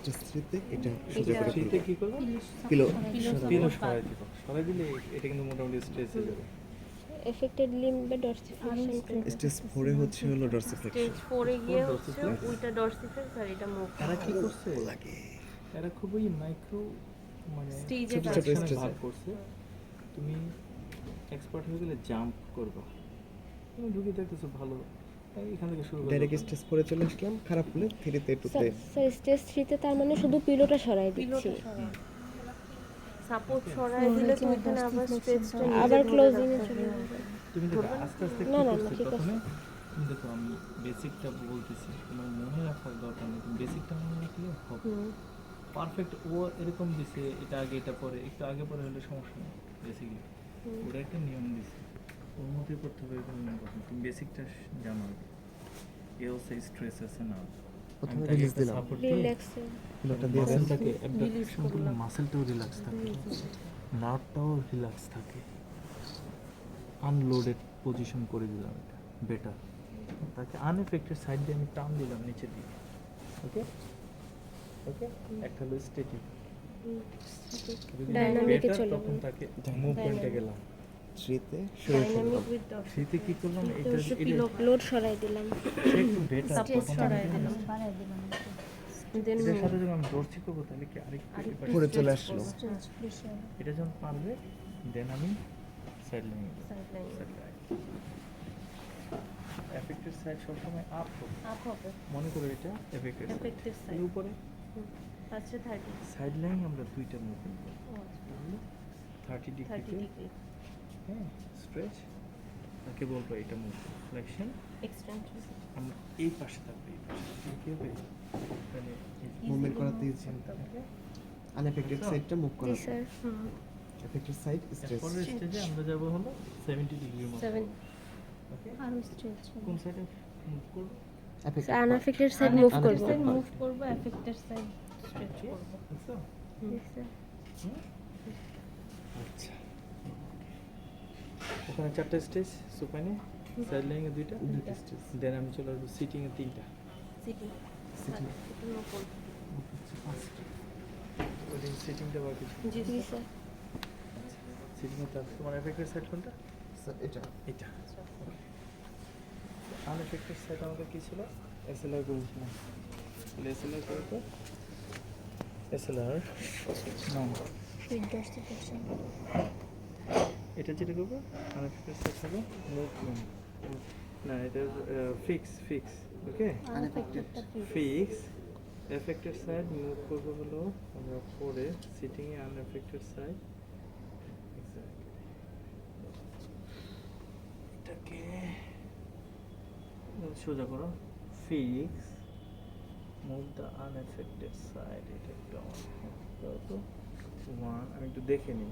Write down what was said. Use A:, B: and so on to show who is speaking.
A: Stress থ্রিতে এটা সোজা
B: এটা
A: করে
C: শীতে কি করলাম?
A: পিলো
C: পিলো সরাই দিব। সরাই দিলে এটা কিন্তু মোটামুটি স্ট্রেস হয়ে যাবে।
B: এফেক্টেড লিম্ব বা ডরসিফিকেশন করবে।
A: স্টেজ 4 এ হচ্ছে হলো ডরসিফ্লেকশন
D: স্টেজ 4 এ গিয়ে হচ্ছে
C: dorsiflex?
D: ওইটা ডরসিফ্লেক্স আর এটা মুভ
C: এরা কি করছে?
A: লাগে
C: এরা খুবই মাইক্রো মানে
D: স্টেজে
A: ছোট ছোট
C: সেকশনে
A: স্টেজে
C: ভাগ করছে। তুমি এক্সপার্ট হয়ে গেলে জাম্প করবা। তুমি ঢুকে দেখতেছো ভালো, এখান থেকে শুরু করো।
A: ডাইরেক্ট স্টেজ 4 এ চলে আসলাম, খারাপ হলে 3 তে 2 তে
B: স্যার স্টেজ 3 তে তার মানে শুধু পিলোটা সরাই দিচ্ছি,
D: পিলোটা সরাই সাপোর্ট সরাই দিলে তুমি এখানে আবার স্ট্রেচটা
B: আবার ক্লোজিং এ চলে যাবে।
C: তুমি দেখো আস্তে আস্তে কি
B: না, না, না,
C: করছে
B: ঠিক আছে।
C: প্রথমে। তুমি দেখো আমি বেসিকটা বলতেছি, তোমার মনে রাখার দরকার নেই, তুমি বেসিকটা মনে রাখলে হবে। পারফেক্ট ও এরকম দিছে, এটা আগে এটা পরে, একটু আগে পরে হলে সমস্যা নেই। বেসিকলি ওটা একটা নিয়ম দিছে, ওর মধ্যে করতে হবে কোনো নিয়ম কথা। তুমি বেসিকটা জানো আগে। এ হচ্ছে স্ট্রেস আছে না,
A: প্রথমে রিলিজ দিলাম,
B: রিল্যাক্স
A: পিলোটা দিয়ে দেন,
C: মাসেলটাকে সম্পূর্ণ মাসেলটাও রিল্যাক্স থাকে, নার্ভটাও রিল্যাক্স থাকে। আনলোডেড পজিশন করে দিলাম, এটা বেটার। তাকে আনএফেক্টেড সাইড দিয়ে আমি টান দিলাম নিচের দিকে। ওকে ওকে, একটা হলো স্ট্যাটিক,
B: ডাইনামিকে চলে
C: তখন
B: যাবে।
C: তাকে মুভমেন্টে গেলাম।
A: 3 তে শুরু করলাম,
D: ডাইনামিক উইথ ডরসিফ্লেক্স
C: শীতে কি করলাম, এটা
B: তো পিলো লোড সরাই দিলাম,
C: সে একটু বেটার,
D: সাপোর্ট
C: তখন
D: সরাই
C: আমি
D: দিলাম দেন
C: এটার সাথে যখন আমি ডরসি করবো তাহলে কি আরেকটু এবার
A: উপরে চলে আসলো,
C: এটা যখন পারবে দেন আমি side line
D: side line
C: affected side সবসময় আপ হবে।
D: আপ হবে
C: মনে করো এটা এফেক্টেড
D: এফেক্টিভ
C: সাইড,
D: সাইড
C: এর উপরে
D: আছে 30
C: সাইড লাইন আমরা দুইটা মুভমেন্ট করব,
D: ও আচ্ছা
C: 30
D: 30
C: ডিগ্রিতে।
D: ডিগ্রি
C: হ্যাঁ, স্ট্রেচ তাকে বলবো এটা মুভ, ফ্লেকশন
D: এক্সটেনশন
C: আমরা এই পাশে থাকবে, এই পাশে কি হবে মানে
A: মুভমেন্ট করাতে দিয়েছি, আনএফেক্টেড সাইডটা মুভ
B: জি
A: করা,
B: স্যার।
A: এফেক্টেড সাইড স্ট্রেস,
C: পরের স্টেজে আমরা যাব হলো 70 ডিগ্রির মতো।
D: 7
C: ওকে,
E: আরো স্ট্রেচ
C: কোন সাইডে মুভ করব?
A: এফেক্টেড
B: আনএফেক্টেড সাইড মুভ করব।
E: সাইড মুভ করব, এফেক্টেড সাইড
D: স্ট্রেচ করব
C: বুঝছো?
B: জি স্যার।
C: আচ্ছা, ওখানে 4টা স্টেজ সুপাইনে, সাইড লাইনে 2টা,
A: স্টেজ,
C: দেন আমি চলে আসবো সিটিং এ 3টা।
D: সিটি
A: সিটিং
D: এটা নো করব
C: ওই সিটিংটা বাকি।
D: জি
B: জি স্যার।
C: সিটিং এ তোমার এফেক্টেড সাইড কোনটা?
A: স্যার এটা
C: এটা। আনএফেক্টেড সাইড আমাদের কি ছিল? এসএলআর করেছিলাম। এসএলআর করে তো এসএলআর না,
E: উইথ ডরসিফিকেশন।
C: এটা যেটা করবো আনএফেক্টেড সাইড হবে মুভমেন্ট, না এটা fix okay,
E: unaffected
C: fix. Affected side move করবো হলো আমরা পরে সিটিং এ আনএফেক্টেড সাইড, এটাকে সোজা করো, fix move the unaffected side, এটা একটু আমার করো তো 1, আমি একটু দেখে নিই।